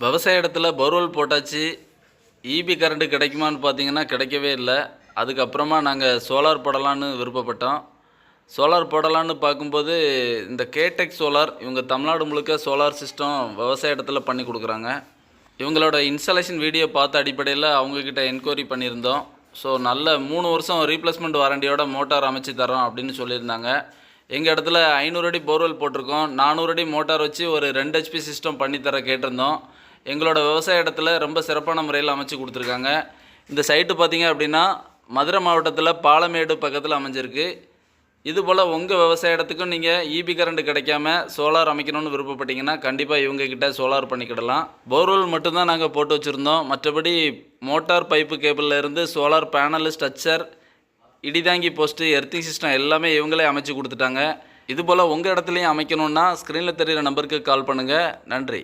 விவசாய இடத்துல போர்வெல் போட்டாச்சு. ஈபி கரண்ட் கிடைக்குமான்னு பார்த்தீங்கன்னா கிடைக்கவே இல்லை. அதுக்கப்புறமா நாங்கள் சோலார் போடலான்னு விருப்பப்பட்டோம். சோலார் போடலான்னு பார்க்கும்போது இந்த கேடெக் சோலார் இவங்க தமிழ்நாடு முழுக்க சோலார் சிஸ்டம் விவசாய இடத்துல பண்ணி கொடுக்குறாங்க. இவங்களோட இன்ஸ்டாலேஷன் வீடியோ பார்த்த அடிப்படையில் அவங்கக்கிட்ட என்கொயரி பண்ணியிருந்தோம். ஸோ நல்ல 3 வருஷம் ரீப்ளேஸ்மெண்ட் வாரண்டியோட மோட்டார் அமைச்சு தரோம் அப்படின்னு சொல்லியிருந்தாங்க. எங்கள் இடத்துல 500 அடி போர்வெல் போட்டிருக்கோம். 400 அடி மோட்டார் வச்சு ஒரு 2 HP சிஸ்டம் பண்ணித்தர கேட்டிருந்தோம். எங்களோட விவசாய இடத்துல ரொம்ப சிறப்பான முறையில் அமைச்சு கொடுத்துருக்காங்க. இந்த சைட்டு பார்த்திங்க அப்படின்னா மதுரை மாவட்டத்தில் பாலமேடு பக்கத்தில் அமைஞ்சிருக்கு. இதுபோல் உங்கள் விவசாய இடத்துக்கும் நீங்கள் ஈபி கரண்ட் கிடைக்காம சோலார் அமைக்கணும்னு விருப்பப்பட்டீங்கன்னா கண்டிப்பாக இவங்கக்கிட்ட சோலார் பண்ணிக்கிடலாம். போர்வெல் மட்டும்தான் நாங்கள் போட்டு வச்சுருந்தோம். மற்றபடி மோட்டார் பைப்பு கேபிளில் இருந்து சோலார் பேனலு, ஸ்ட்ரக்சர், இடிதாங்கி போஸ்ட்டு, எர்த்திங் சிஸ்டம் எல்லாமே இவங்களே அமைச்சு கொடுத்துட்டாங்க. இதுபோல் உங்கள் இடத்துலையும் அமைக்கணுன்னா ஸ்க்ரீனில் தெரிகிற நம்பருக்கு கால் பண்ணுங்கள். நன்றி.